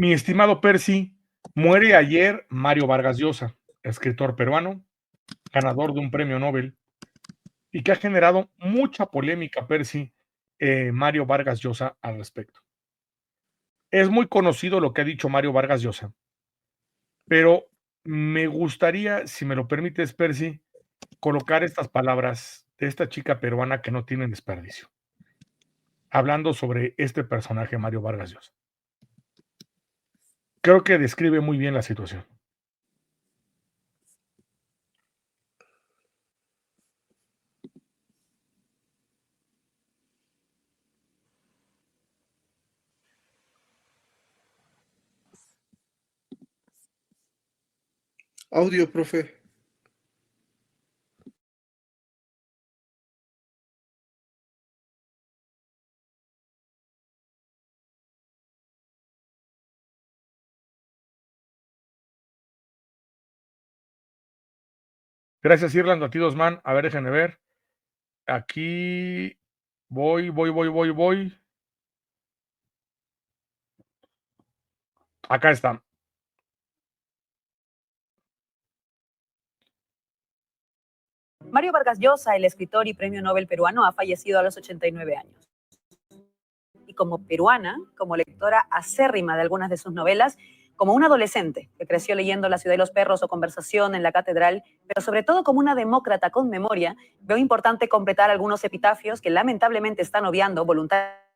Mi estimado Percy, muere ayer Mario Vargas Llosa, escritor peruano, ganador de un premio Nobel y que ha generado mucha polémica, Percy, Mario Vargas Llosa al respecto. Es muy conocido lo que ha dicho Mario Vargas Llosa, pero me gustaría, si me lo permites, Percy, colocar estas palabras de esta chica peruana que no tienen desperdicio, hablando sobre este personaje, Mario Vargas Llosa. Creo que describe muy bien la situación. Audio, profe. Gracias, Irlando, a ti, Dosman. A ver, déjenme ver. Aquí voy. Acá está. Mario Vargas Llosa, el escritor y premio Nobel peruano, ha fallecido a los 89 años. Y como peruana, como lectora acérrima de algunas de sus novelas, como un adolescente que creció leyendo La ciudad de los perros o Conversación en la catedral, pero sobre todo como una demócrata con memoria, veo importante completar algunos epitafios que lamentablemente están obviando voluntariamente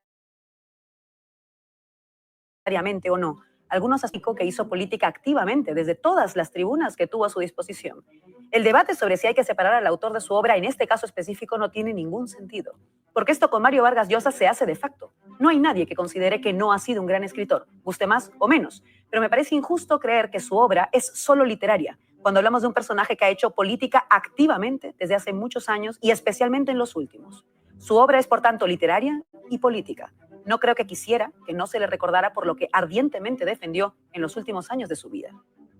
o no. Algunos así que hizo política activamente desde todas las tribunas que tuvo a su disposición. El debate sobre si hay que separar al autor de su obra en este caso específico no tiene ningún sentido, porque esto con Mario Vargas Llosa se hace de facto. No hay nadie que considere que no ha sido un gran escritor, guste más o menos, pero me parece injusto creer que su obra es solo literaria, cuando hablamos de un personaje que ha hecho política activamente desde hace muchos años y especialmente en los últimos. Su obra es, por tanto, literaria y política. No creo que quisiera que no se le recordara por lo que ardientemente defendió en los últimos años de su vida.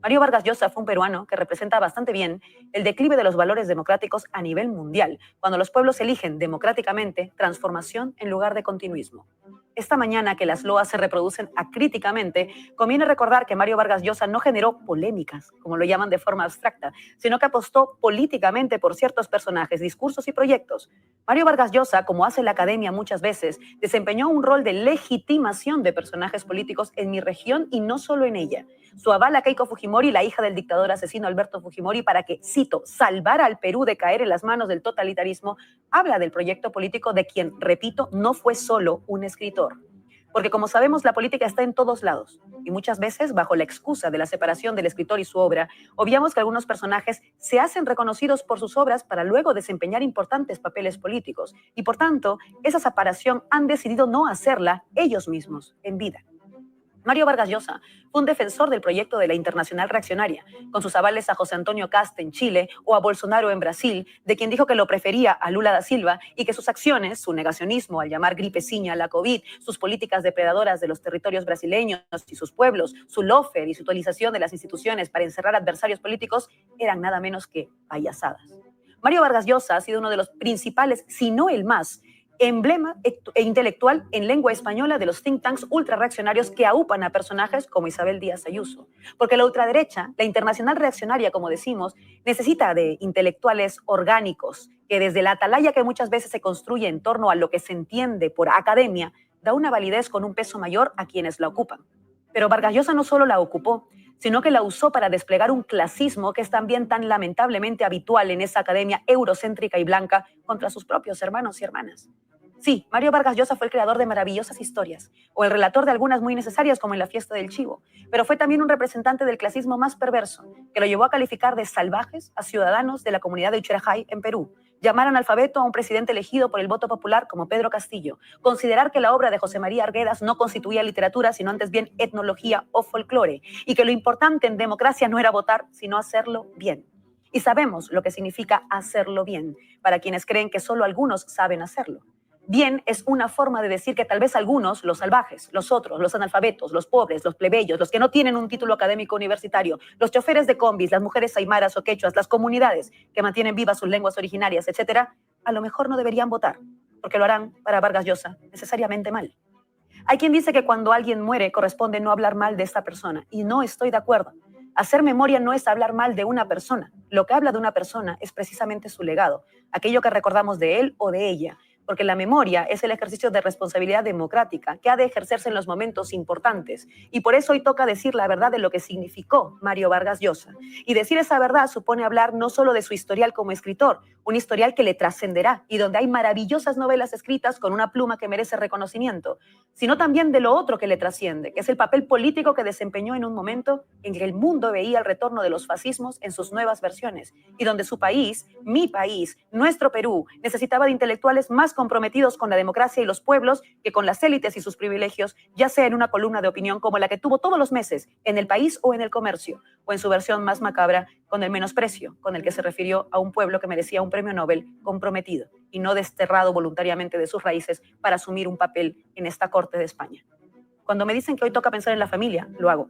Mario Vargas Llosa fue un peruano que representa bastante bien el declive de los valores democráticos a nivel mundial, cuando los pueblos eligen democráticamente transformación en lugar de continuismo. Esta mañana que las loas se reproducen acríticamente, conviene recordar que Mario Vargas Llosa no generó polémicas, como lo llaman de forma abstracta, sino que apostó políticamente por ciertos personajes, discursos y proyectos. Mario Vargas Llosa, como hace la academia muchas veces, desempeñó un rol de legitimación de personajes políticos en mi región y no solo en ella. Su aval a Keiko Fujimori, la hija del dictador asesino Alberto Fujimori, para que, cito, salvara al Perú de caer en las manos del totalitarismo, habla del proyecto político de quien, repito, no fue solo un escritor. Porque como sabemos, la política está en todos lados y muchas veces, bajo la excusa de la separación del escritor y su obra, obviamos que algunos personajes se hacen reconocidos por sus obras para luego desempeñar importantes papeles políticos y, por tanto, esa separación han decidido no hacerla ellos mismos en vida. Mario Vargas Llosa fue un defensor del proyecto de la Internacional Reaccionaria, con sus avales a José Antonio Kast en Chile o a Bolsonaro en Brasil, de quien dijo que lo prefería a Lula da Silva y que sus acciones, su negacionismo al llamar gripeciña a la COVID, sus políticas depredadoras de los territorios brasileños y sus pueblos, su lawfare y su utilización de las instituciones para encerrar adversarios políticos, eran nada menos que payasadas. Mario Vargas Llosa ha sido uno de los principales, si no el más, emblema e intelectual en lengua española de los think tanks ultrarreaccionarios que aupan a personajes como Isabel Díaz Ayuso. Porque la ultraderecha, la internacional reaccionaria, como decimos, necesita de intelectuales orgánicos que desde la atalaya que muchas veces se construye en torno a lo que se entiende por academia, da una validez con un peso mayor a quienes la ocupan. Pero Vargas Llosa no solo la ocupó, sino que la usó para desplegar un clasismo que es también tan lamentablemente habitual en esa academia eurocéntrica y blanca contra sus propios hermanos y hermanas. Sí, Mario Vargas Llosa fue el creador de maravillosas historias, o el relator de algunas muy necesarias como en La fiesta del chivo, pero fue también un representante del clasismo más perverso, que lo llevó a calificar de salvajes a ciudadanos de la comunidad de Uchirajay en Perú, llamar analfabeto a un presidente elegido por el voto popular como Pedro Castillo, considerar que la obra de José María Arguedas no constituía literatura, sino antes bien etnología o folclore, y que lo importante en democracia no era votar, sino hacerlo bien. Y sabemos lo que significa hacerlo bien, para quienes creen que solo algunos saben hacerlo. Bien es una forma de decir que tal vez algunos, los salvajes, los otros, los analfabetos, los pobres, los plebeyos, los que no tienen un título académico universitario, los choferes de combis, las mujeres aymaras o quechuas, las comunidades que mantienen vivas sus lenguas originarias, etcétera, a lo mejor no deberían votar, porque lo harán para Vargas Llosa necesariamente mal. Hay quien dice que cuando alguien muere corresponde no hablar mal de esta persona, y no estoy de acuerdo. Hacer memoria no es hablar mal de una persona. Lo que habla de una persona es precisamente su legado, aquello que recordamos de él o de ella, porque la memoria es el ejercicio de responsabilidad democrática que ha de ejercerse en los momentos importantes. Y por eso hoy toca decir la verdad de lo que significó Mario Vargas Llosa. Y decir esa verdad supone hablar no solo de su historial como escritor, un historial que le trascenderá y donde hay maravillosas novelas escritas con una pluma que merece reconocimiento, sino también de lo otro que le trasciende, que es el papel político que desempeñó en un momento en que el mundo veía el retorno de los fascismos en sus nuevas versiones y donde su país, mi país, nuestro Perú, necesitaba de intelectuales más comprometidos con la democracia y los pueblos que con las élites y sus privilegios, ya sea en una columna de opinión como la que tuvo todos los meses en El País o en El Comercio, o en su versión más macabra, con el menosprecio con el que se refirió a un pueblo que merecía un premio Nobel comprometido y no desterrado voluntariamente de sus raíces para asumir un papel en esta corte de España. Cuando me dicen que hoy toca pensar en la familia, lo hago.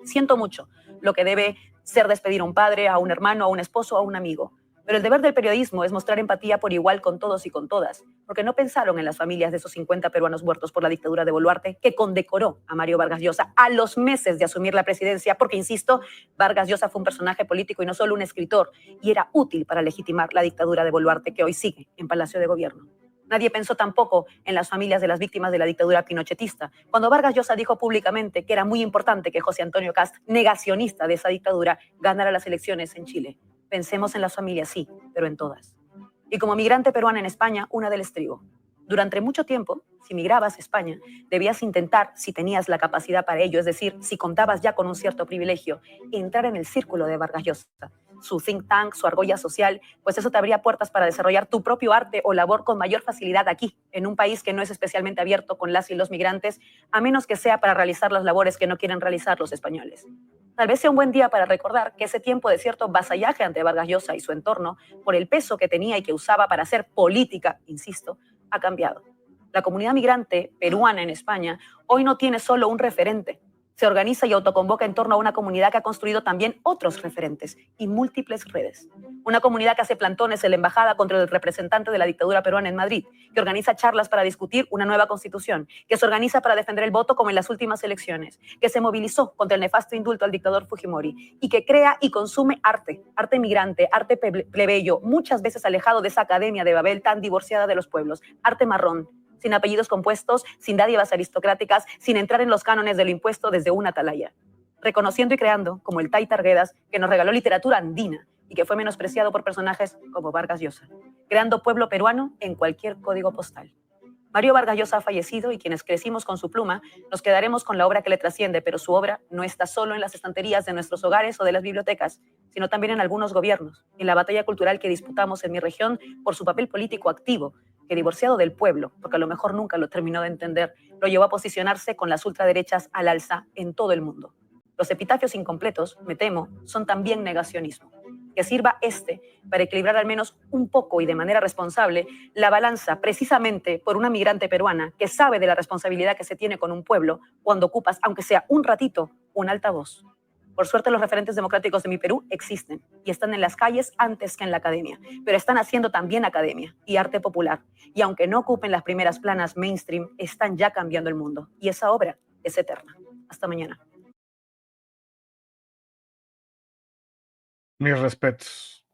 Siento mucho lo que debe ser despedir a un padre, a un hermano, a un esposo, a un amigo. Pero el deber del periodismo es mostrar empatía por igual con todos y con todas, porque no pensaron en las familias de esos 50 peruanos muertos por la dictadura de Boluarte, que condecoró a Mario Vargas Llosa a los meses de asumir la presidencia, porque, insisto, Vargas Llosa fue un personaje político y no solo un escritor, y era útil para legitimar la dictadura de Boluarte, que hoy sigue en Palacio de Gobierno. Nadie pensó tampoco en las familias de las víctimas de la dictadura pinochetista. Cuando Vargas Llosa dijo públicamente que era muy importante que José Antonio Kast, negacionista de esa dictadura, ganara las elecciones en Chile. Pensemos en las familias, sí, pero en todas. Y como migrante peruana en España, una del estribo. Durante mucho tiempo, si migrabas a España, debías intentar, si tenías la capacidad para ello, es decir, si contabas ya con un cierto privilegio, entrar en el círculo de Vargas Llosa, su think tank, su argolla social, pues eso te abría puertas para desarrollar tu propio arte o labor con mayor facilidad aquí, en un país que no es especialmente abierto con las y los migrantes, a menos que sea para realizar las labores que no quieren realizar los españoles. Tal vez sea un buen día para recordar que ese tiempo de cierto vasallaje ante Vargas Llosa y su entorno, por el peso que tenía y que usaba para hacer política, insisto, ha cambiado. La comunidad migrante peruana en España hoy no tiene solo un referente. Se organiza y autoconvoca en torno a una comunidad que ha construido también otros referentes y múltiples redes. Una comunidad que hace plantones en la embajada contra el representante de la dictadura peruana en Madrid, que organiza charlas para discutir una nueva constitución, que se organiza para defender el voto como en las últimas elecciones, que se movilizó contra el nefasto indulto al dictador Fujimori y que crea y consume arte, arte migrante, arte plebeyo, muchas veces alejado de esa academia de Babel tan divorciada de los pueblos, arte marrón, sin apellidos compuestos, sin dádivas aristocráticas, sin entrar en los cánones de lo impuesto desde una atalaya. Reconociendo y creando, como el Taita Arguedas, que nos regaló literatura andina y que fue menospreciado por personajes como Vargas Llosa. Creando pueblo peruano en cualquier código postal. Mario Vargas Llosa ha fallecido y quienes crecimos con su pluma nos quedaremos con la obra que le trasciende, pero su obra no está solo en las estanterías de nuestros hogares o de las bibliotecas, sino también en algunos gobiernos, en la batalla cultural que disputamos en mi región por su papel político activo, que divorciado del pueblo, porque a lo mejor nunca lo terminó de entender, lo llevó a posicionarse con las ultraderechas al alza en todo el mundo. Los epitafios incompletos, me temo, son también negacionismo. Que sirva para equilibrar al menos un poco y de manera responsable la balanza precisamente por una migrante peruana que sabe de la responsabilidad que se tiene con un pueblo cuando ocupas, aunque sea un ratito, un altavoz. Por suerte los referentes democráticos de mi Perú existen y están en las calles antes que en la academia, pero están haciendo también academia y arte popular. Y aunque no ocupen las primeras planas mainstream, están ya cambiando el mundo. Y esa obra es eterna. Hasta mañana. Mis respetos.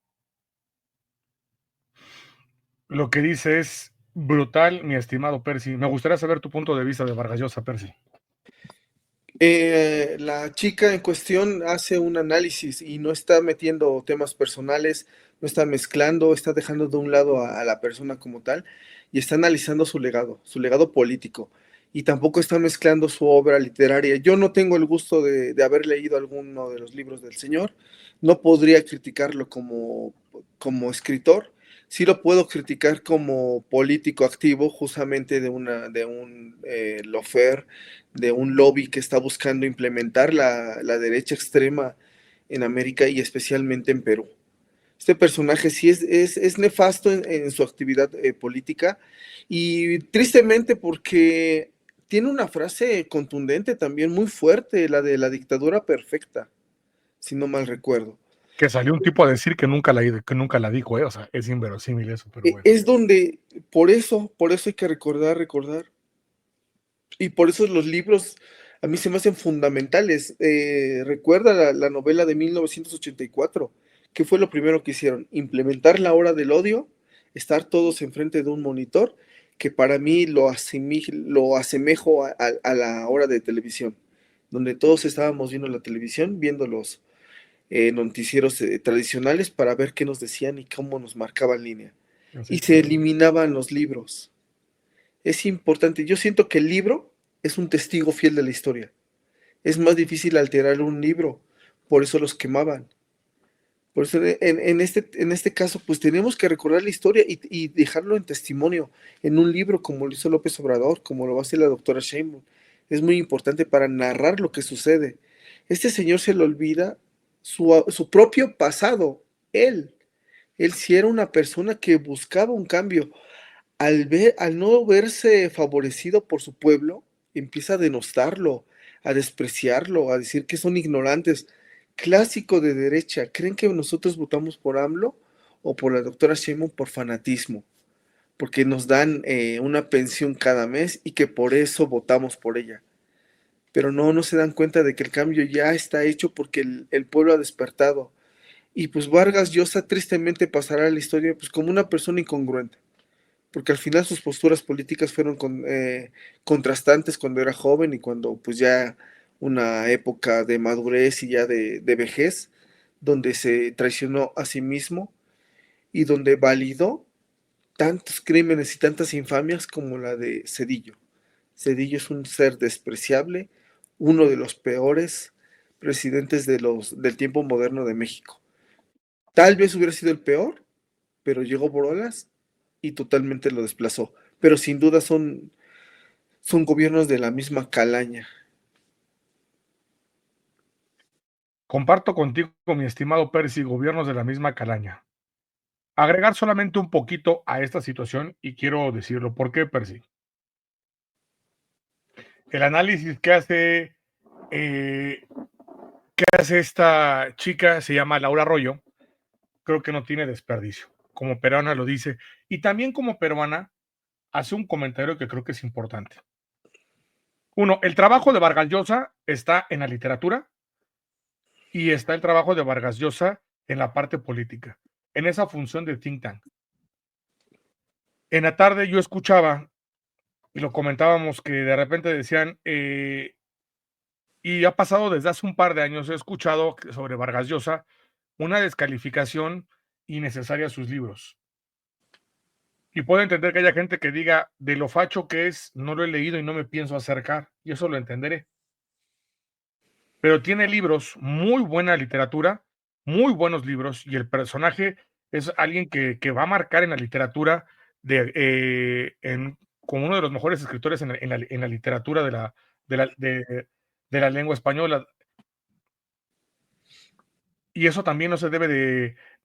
Lo que dice es brutal, mi estimado Percy. Me gustaría saber tu punto de vista de Vargas Llosa, Percy. La chica en cuestión hace un análisis y no está metiendo temas personales, no está mezclando, está dejando de un lado a la persona como tal y está analizando su legado político, y tampoco está mezclando su obra literaria. Yo no tengo el gusto de haber leído alguno de los libros del señor, no podría criticarlo como escritor. Sí lo puedo criticar como político activo, justamente de un lofer, de un lobby que está buscando implementar la derecha extrema en América y especialmente en Perú. Este personaje sí es nefasto en su actividad política, y tristemente porque tiene una frase contundente también muy fuerte, la de la dictadura perfecta, si no mal recuerdo. Que salió un tipo a decir que nunca la dijo, o sea, es inverosímil eso, pero bueno. Es donde, por eso hay que recordar. Y por eso los libros a mí se me hacen fundamentales. Recuerda la novela de 1984. ¿Qué fue lo primero que hicieron? Implementar la hora del odio, estar todos enfrente de un monitor, que para mí lo asemejo a la hora de televisión, donde todos estábamos viendo la televisión, viendo los noticieros tradicionales para ver qué nos decían y cómo nos marcaban línea. Así Y es. se eliminaban los libros. Es importante. Yo siento que el libro es un testigo fiel de la historia. Es más difícil alterar un libro, por eso los quemaban. Por eso en este caso, pues tenemos que recordar la historia y dejarlo en testimonio, en un libro como lo hizo López Obrador, como lo va a hacer la doctora Sheinbaum. Es muy importante para narrar lo que sucede. Este señor se le olvida su propio pasado. Él sí era una persona que buscaba un cambio. Al no verse favorecido por su pueblo, empieza a denostarlo, a despreciarlo, a decir que son ignorantes. Clásico de derecha. ¿Creen que nosotros votamos por AMLO o por la doctora Sheinbaum por fanatismo? Porque nos dan una pensión cada mes y que por eso votamos por ella. Pero no se dan cuenta de que el cambio ya está hecho porque el pueblo ha despertado. Y pues Vargas Llosa tristemente pasará a la historia pues como una persona incongruente, porque al final sus posturas políticas fueron contrastantes cuando era joven y cuando pues ya una época de madurez y ya de vejez, donde se traicionó a sí mismo y donde validó tantos crímenes y tantas infamias como la de Cedillo. Cedillo es un ser despreciable, uno de los peores presidentes del tiempo moderno de México. Tal vez hubiera sido el peor, pero llegó por olas y totalmente lo desplazó. Pero sin duda son gobiernos de la misma calaña. Comparto contigo, mi estimado Percy, gobiernos de la misma calaña. Agregar solamente un poquito a esta situación y quiero decirlo. ¿Por qué, Percy? El análisis eh, que hace esta chica se llama Laura Arroyo, creo que no tiene desperdicio. Como peruana lo dice. Y también como peruana hace un comentario que creo que es importante. Uno, el trabajo de Vargas Llosa está en la literatura y está el trabajo de Vargas Llosa en la parte política, en esa función de think tank. En la tarde yo escuchaba y lo comentábamos que de repente decían, y ha pasado desde hace un par de años, he escuchado sobre Vargas Llosa una descalificación innecesaria a sus libros. Y puedo entender que haya gente que diga, de lo facho que es, no lo he leído y no me pienso acercar, y eso lo entenderé. Pero tiene libros, muy buena literatura, muy buenos libros, y el personaje es alguien que va a marcar en la literatura como uno de los mejores escritores en la literatura de la, de, de la lengua española. Y eso también no se debe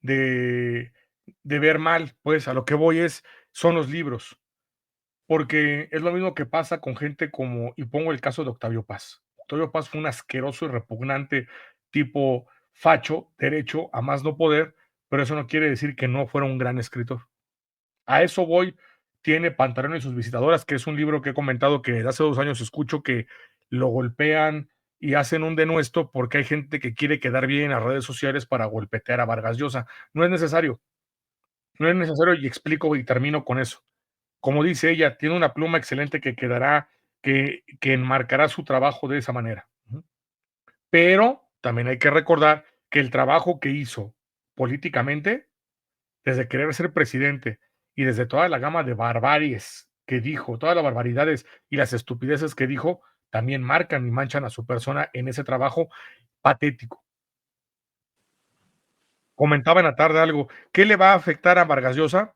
de, de ver mal, pues a lo que voy son los libros, porque es lo mismo que pasa con gente como, y pongo el caso de Octavio Paz. Octavio Paz fue un asqueroso y repugnante tipo facho, derecho, a más no poder, pero eso no quiere decir que no fuera un gran escritor. A eso voy. Tiene Pantaleón y sus visitadoras, que es un libro que he comentado que desde hace 2 años escucho que lo golpean y hacen un denuesto porque hay gente que quiere quedar bien en las redes sociales para golpetear a Vargas Llosa. No es necesario, no es necesario y explico y termino con eso. Como dice ella, tiene una pluma excelente que quedará, que enmarcará su trabajo de esa manera. Pero también hay que recordar que el trabajo que hizo políticamente, desde querer ser presidente y desde toda la gama de barbaries que dijo, todas las barbaridades y las estupideces que dijo, también marcan y manchan a su persona en ese trabajo patético. Comentaba en la tarde algo, ¿qué le va a afectar a Vargas Llosa?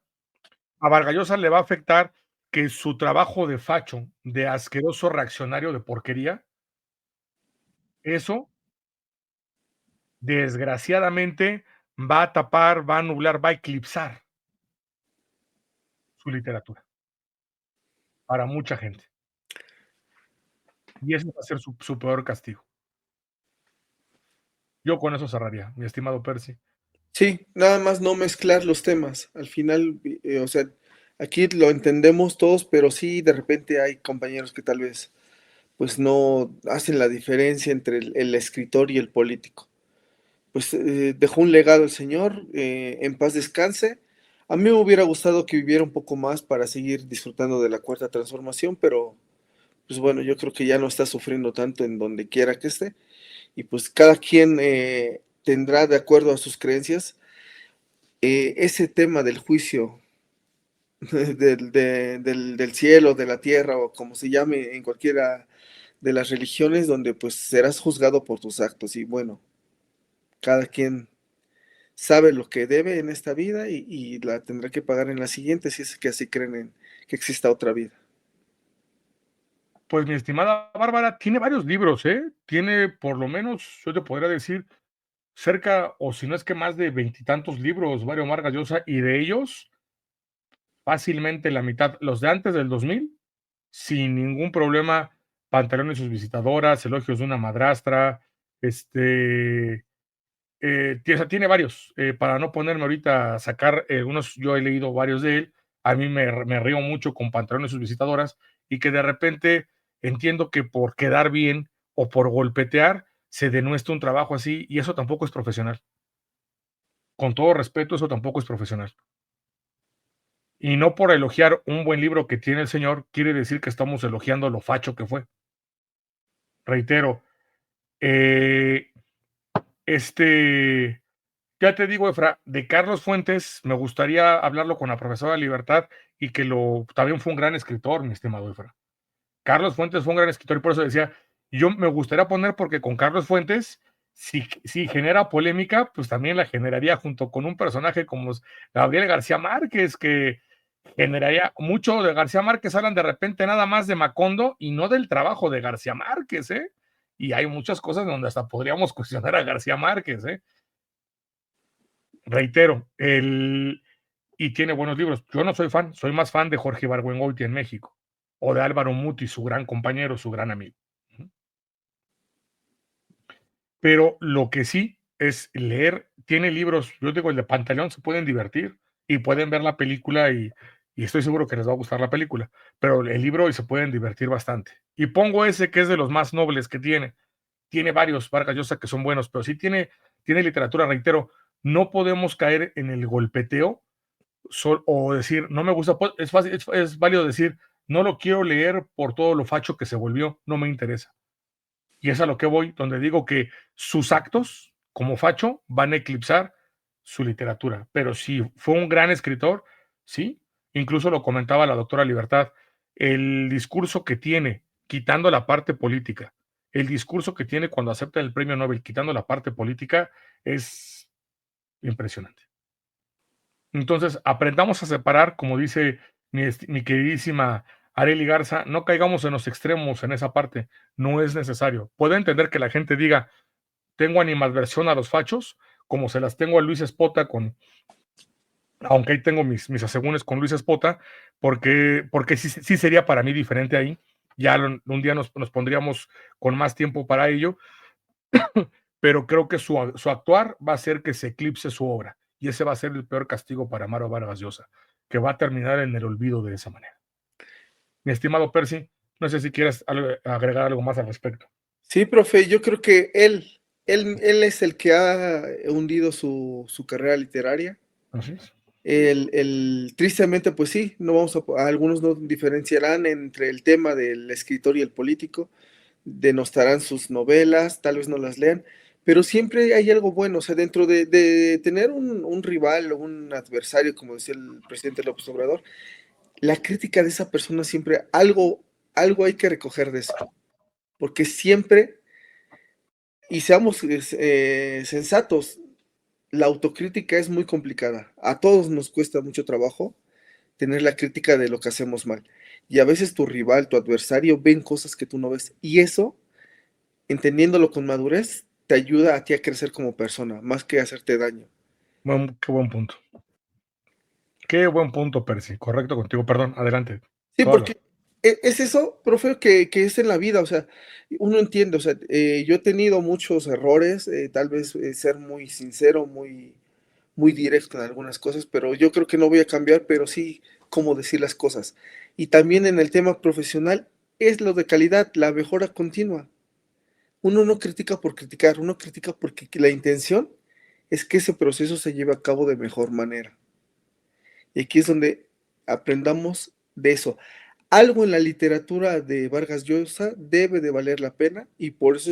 A Vargas Llosa le va a afectar que su trabajo de facho, de asqueroso reaccionario de porquería, eso desgraciadamente va a tapar, va a nublar, va a eclipsar su literatura para mucha gente. Y ese va a ser su peor castigo. Yo con eso cerraría, mi estimado Percy. Sí, nada más no mezclar los temas. Al final, o sea, aquí lo entendemos todos, pero sí, de repente hay compañeros que tal vez pues no hacen la diferencia entre el escritor y el político. Pues dejó un legado el señor, en paz descanse. A mí me hubiera gustado que viviera un poco más para seguir disfrutando de la cuarta transformación, pero pues bueno, yo creo que ya no está sufriendo tanto en donde quiera que esté. Y pues cada quien tendrá, de acuerdo a sus creencias, ese tema del juicio del cielo, de la tierra, o como se llame en cualquiera de las religiones, donde pues serás juzgado por tus actos. Y bueno, cada quien sabe lo que debe en esta vida y la tendrá que pagar en la siguiente, si es que así creen en que exista otra vida. Pues, mi estimada Bárbara, tiene varios libros, ¿eh? Tiene, por lo menos, yo te podría decir, cerca, o si no es que más de veintitantos libros, Mario Vargas Llosa, y de ellos, fácilmente la mitad, los de antes del 2000, sin ningún problema, Pantaleón y sus visitadoras, Elogios de una madrastra, o sea, tiene varios, para no ponerme ahorita a sacar unos, yo he leído varios de él, a mí me río mucho con Pantaleón y sus visitadoras, y que de repente entiendo que por quedar bien o por golpetear se denuestra un trabajo así, y eso tampoco es profesional. Con todo respeto, eso tampoco es profesional. Y no por elogiar un buen libro que tiene el señor, quiere decir que estamos elogiando lo facho que fue. Reitero, eh, este, ya te digo, Efra, de Carlos Fuentes, me gustaría hablarlo con la profesora Libertad y que también fue un gran escritor, mi estimado Efra. Carlos Fuentes fue un gran escritor y por eso decía, yo me gustaría poner porque con Carlos Fuentes, si genera polémica, pues también la generaría junto con un personaje como Gabriel García Márquez, que generaría mucho de García Márquez, hablan de repente nada más de Macondo y no del trabajo de García Márquez, ¿eh? Y hay muchas cosas donde hasta podríamos cuestionar a García Márquez, ¿eh? Reitero, y tiene buenos libros. Yo no soy fan, soy más fan de Jorge Ibargüengoitia en México, o de Álvaro Muti, su gran compañero, su gran amigo. Pero lo que sí es leer, tiene libros, yo digo, el de Pantaleón se pueden divertir y pueden ver la película y estoy seguro que les va a gustar la película, pero el libro y se pueden divertir bastante. Y pongo ese que es de los más nobles que tiene varios Vargas Llosa que son buenos, pero sí tiene literatura, reitero, no podemos caer en el golpeteo o decir, no me gusta, es fácil, es válido decir, no lo quiero leer por todo lo facho que se volvió, no me interesa. Y es a lo que voy, donde digo que sus actos como facho van a eclipsar su literatura. Pero si fue un gran escritor, sí, incluso lo comentaba la doctora Libertad, el discurso que tiene, quitando la parte política, el discurso que tiene cuando acepta el premio Nobel, quitando la parte política, es impresionante. Entonces, aprendamos a separar, como dice mi queridísima Arely Garza, no caigamos en los extremos en esa parte, no es necesario. Puedo entender que la gente diga, tengo animadversión a los fachos, como se las tengo a Luis Espota, aunque ahí tengo mis asegúnes con Luis Espota, porque sí sería para mí diferente ahí. Ya un día nos pondríamos con más tiempo para ello, pero creo que su actuar va a hacer que se eclipse su obra. Y ese va a ser el peor castigo para Mario Vargas Llosa, que va a terminar en el olvido de esa manera. Mi estimado Percy, no sé si quieres agregar algo más al respecto. Sí, profe, yo creo que él es el que ha hundido su carrera literaria. Así es. Tristemente, pues sí, no vamos algunos no diferenciarán entre el tema del escritor y el político, denostarán sus novelas, tal vez no las lean, pero siempre hay algo bueno, o sea, dentro de tener un rival o un adversario, como decía el presidente López Obrador, la crítica de esa persona siempre, algo hay que recoger de eso, porque siempre, y seamos sensatos, la autocrítica es muy complicada, a todos nos cuesta mucho trabajo tener la crítica de lo que hacemos mal, y a veces tu rival, tu adversario, ven cosas que tú no ves, y eso, entendiéndolo con madurez, te ayuda a ti a crecer como persona, más que hacerte daño. Qué buen punto. Qué buen punto, Percy. Correcto contigo. Perdón, adelante. Sí, Toda la- porque es eso, profe, que es en la vida, o sea, uno entiende, o sea, yo he tenido muchos errores, tal vez ser muy sincero, muy directo en algunas cosas, pero yo creo que no voy a cambiar, pero sí cómo decir las cosas. Y también en el tema profesional, es lo de calidad, la mejora continua. Uno no critica por criticar, uno critica porque la intención es que ese proceso se lleve a cabo de mejor manera. Y aquí es donde aprendamos de eso. Algo en la literatura de Vargas Llosa debe de valer la pena y por eso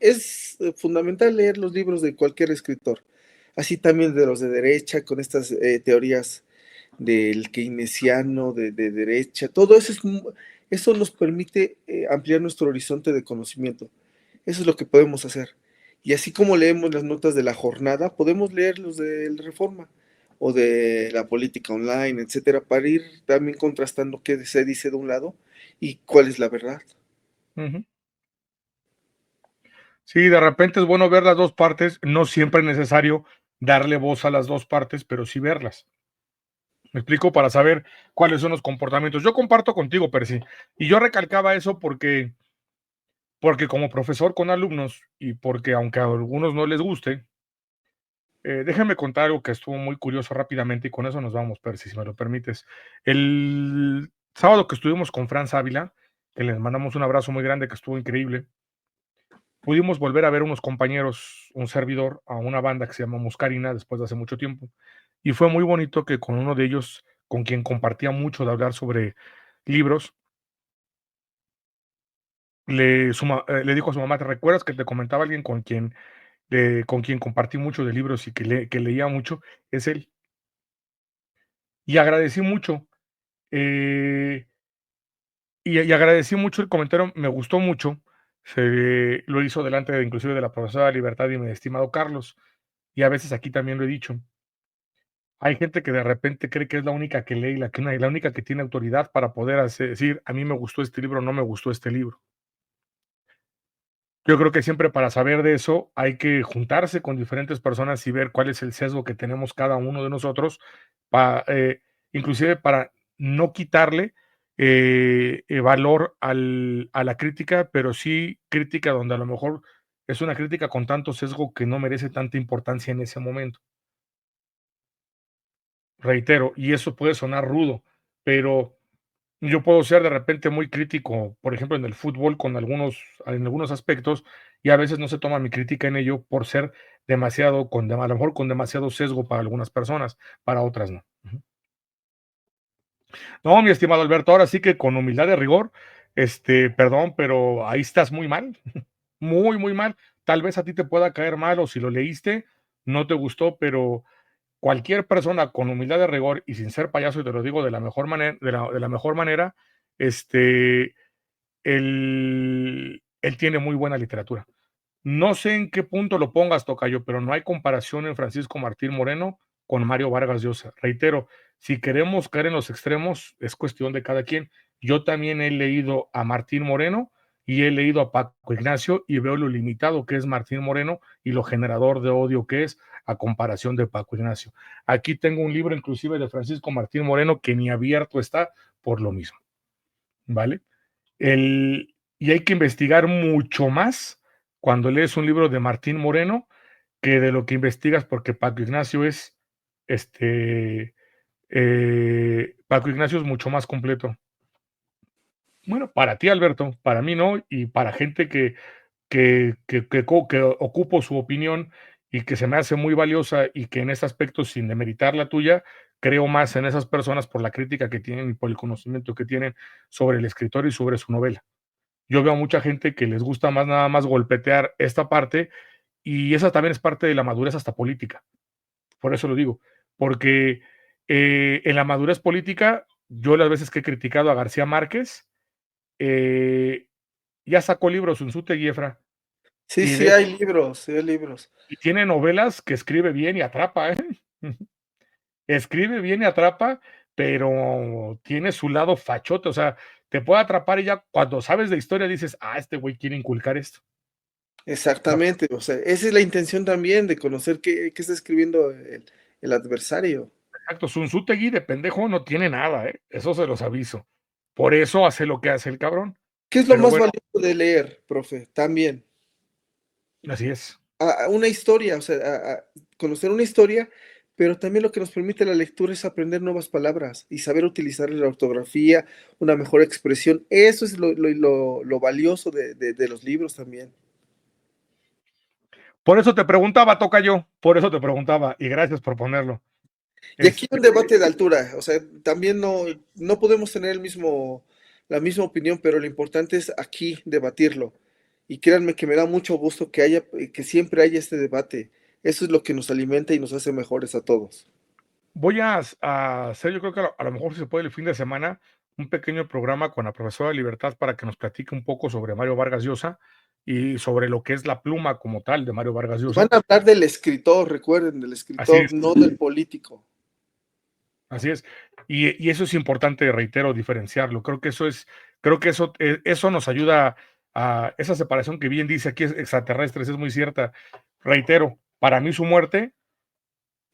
es fundamental leer los libros de cualquier escritor, así también de los de derecha, con estas teorías del keynesiano, de derecha, todo eso, eso nos permite ampliar nuestro horizonte de conocimiento. Eso es lo que podemos hacer. Y así como leemos las notas de la jornada, podemos leer los de la Reforma o de la política online, etcétera, para ir también contrastando qué se dice de un lado y cuál es la verdad. Ujú. Sí, de repente es bueno ver las dos partes, no siempre es necesario darle voz a las dos partes, pero sí verlas. Me explico para saber cuáles son los comportamientos. Yo comparto contigo, Percy, y yo recalcaba eso porque como profesor con alumnos y porque aunque a algunos no les guste, déjenme contar algo que estuvo muy curioso rápidamente y con eso nos vamos, Percy, si me lo permites. El sábado que estuvimos con Franz Ávila, que les mandamos un abrazo muy grande, que estuvo increíble, pudimos volver a ver unos compañeros, un servidor, a una banda que se llama Muscarina después de hace mucho tiempo. Y fue muy bonito que con uno de ellos, con quien compartía mucho de hablar sobre libros, le dijo a su mamá, ¿te recuerdas que te comentaba alguien con quien compartí mucho de libros y que leía mucho? Es él. Y agradecí mucho. Y agradecí mucho el comentario, me gustó mucho. Lo hizo delante inclusive de la profesora Libertad y mi estimado Carlos. Y a veces aquí también lo he dicho. Hay gente que de repente cree que es la única que lee y la única que tiene autoridad para poder decir, a mí me gustó este libro, no me gustó este libro. Yo creo que siempre para saber de eso hay que juntarse con diferentes personas y ver cuál es el sesgo que tenemos cada uno de nosotros, inclusive para no quitarle valor a la crítica, pero sí crítica donde a lo mejor es una crítica con tanto sesgo que no merece tanta importancia en ese momento. Reitero, y eso puede sonar rudo, pero yo puedo ser de repente muy crítico, por ejemplo, en el fútbol en algunos aspectos, y a veces no se toma mi crítica en ello por ser demasiado, a lo mejor con demasiado sesgo para algunas personas, para otras no. Ujú. No, mi estimado Alberto, ahora sí que con humildad de rigor, perdón, pero ahí estás muy mal, muy, muy mal. Tal vez a ti te pueda caer mal o si lo leíste, no te gustó, pero cualquier persona con humildad de rigor y sin ser payaso, y te lo digo de la mejor manera, de la mejor manera, este, él tiene muy buena literatura. No sé en qué punto lo pongas, tocayo, pero no hay comparación en Francisco Martín Moreno con Mario Vargas Llosa. Reitero, si queremos caer en los extremos, es cuestión de cada quien. Yo también he leído a Martín Moreno y he leído a Paco Ignacio y veo lo limitado que es Martín Moreno y lo generador de odio que es a comparación de Paco Ignacio. Aquí tengo un libro inclusive de Francisco Martín Moreno que ni abierto está por lo mismo, ¿vale? Y hay que investigar mucho más cuando lees un libro de Martín Moreno que de lo que investigas, porque Paco Ignacio es mucho más completo. Bueno, para ti, Alberto, para mí no, y para gente que ocupo su opinión y que se me hace muy valiosa y que en ese aspecto, sin demeritar la tuya, creo más en esas personas por la crítica que tienen y por el conocimiento que tienen sobre el escritor y sobre su novela. Yo veo a mucha gente que les gusta más nada más golpetear esta parte y esa también es parte de la madurez hasta política. Por eso lo digo, porque en la madurez política, yo las veces que he criticado a García Márquez, ya sacó libros Unzute Efra, Sí, y sí de hay hecho, libros, sí hay libros. y tiene novelas que escribe bien y atrapa, ¿eh? Escribe bien y atrapa, pero tiene su lado fachote, o sea, te puede atrapar y ya cuando sabes de historia dices, este güey quiere inculcar esto. Exactamente, o sea, esa es la intención también de conocer qué está escribiendo el adversario. Exacto, Sun Tzu de pendejo no tiene nada, eso se los aviso. Por eso hace lo que hace el cabrón. ¿Qué es lo Pero más bueno, valioso de leer, profe? También, así es. una historia, o sea, conocer una historia, pero también lo que nos permite la lectura es aprender nuevas palabras y saber utilizar la ortografía, una mejor expresión. Eso es lo valioso de los libros también. Por eso te preguntaba, tocayo, por eso te preguntaba, y gracias por ponerlo. Y aquí hay un debate de altura, o sea, también no podemos tener la misma opinión, pero lo importante es aquí debatirlo. Y créanme que me da mucho gusto que siempre haya este debate. Eso es lo que nos alimenta y nos hace mejores a todos. Voy a hacer, yo creo que a lo mejor si se puede el fin de semana, un pequeño programa con la profesora Libertad para que nos platique un poco sobre Mario Vargas Llosa y sobre lo que es la pluma como tal de Mario Vargas Llosa. Van a hablar del escritor, recuerden, del escritor, no del político. Así es. Y eso es importante, reitero, diferenciarlo. Creo que eso nos ayuda a esa separación que bien dice aquí extraterrestres, es muy cierta. Reitero, para mí su muerte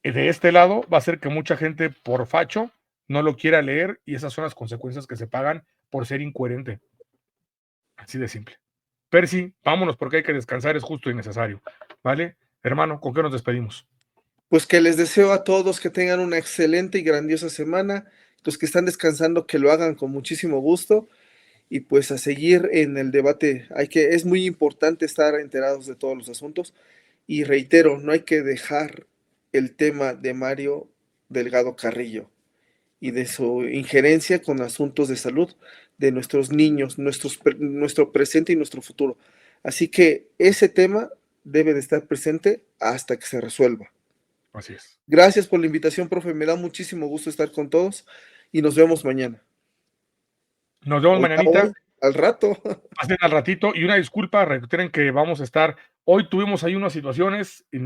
de este lado va a ser que mucha gente por facho no lo quiera leer y esas son las consecuencias que se pagan por ser incoherente. Así de simple. Percy, vámonos porque hay que descansar, es justo y necesario. ¿Vale? Hermano, ¿con qué nos despedimos? Pues que les deseo a todos que tengan una excelente y grandiosa semana. Los que están descansando, que lo hagan con muchísimo gusto. Y pues a seguir en el debate. Es muy importante estar enterados de todos los asuntos. Y reitero, no hay que dejar el tema de Mario Delgado Carrillo y de su injerencia con asuntos de salud de nuestros niños, nuestro presente y nuestro futuro. Así que ese tema debe de estar presente hasta que se resuelva. Así es. Gracias por la invitación, profe. Me da muchísimo gusto estar con todos y nos vemos mañana. Nos vemos mañanita. Al rato. Pasen al ratito y una disculpa, recuerden que vamos a estar, hoy tuvimos ahí unas situaciones, y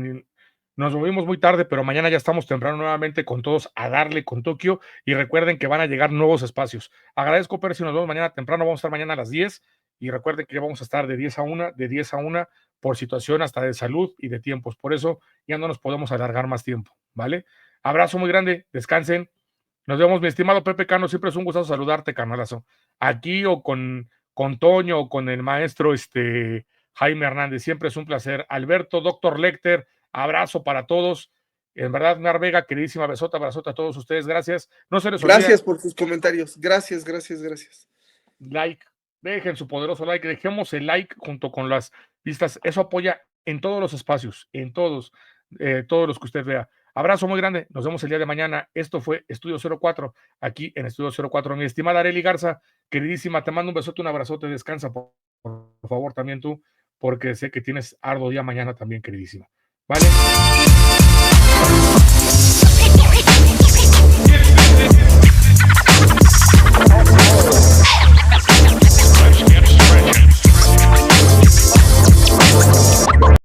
nos movimos muy tarde, pero mañana ya estamos temprano nuevamente con todos a darle con Tokio y recuerden que van a llegar nuevos espacios. Agradezco, Percy, nos vemos mañana temprano, vamos a estar mañana a las 10 y recuerden que ya vamos a estar de 10 a 1 por situación hasta de salud y de tiempos, por eso ya no nos podemos alargar más tiempo, ¿vale? Abrazo muy grande, descansen, nos vemos, mi estimado Pepe Cano, siempre es un gusto saludarte, canalazo, aquí o con Toño o con el maestro Jaime Hernández. Siempre es un placer. Alberto, doctor Lecter, abrazo para todos. En verdad, Mar Vega, queridísima besota a todos ustedes. Gracias. No se les olvide. Gracias por sus comentarios. Gracias. Like. Dejen su poderoso like. Dejemos el like junto con las vistas. Eso apoya en todos los espacios, en todos los que usted vea. Abrazo muy grande. Nos vemos el día de mañana. Esto fue Estudio 04, aquí en Estudio 04. Mi estimada Arely Garza, queridísima, te mando un besote, un abrazote. Descansa, por favor, también tú, porque sé que tienes arduo día mañana también, queridísima. ¿Vale?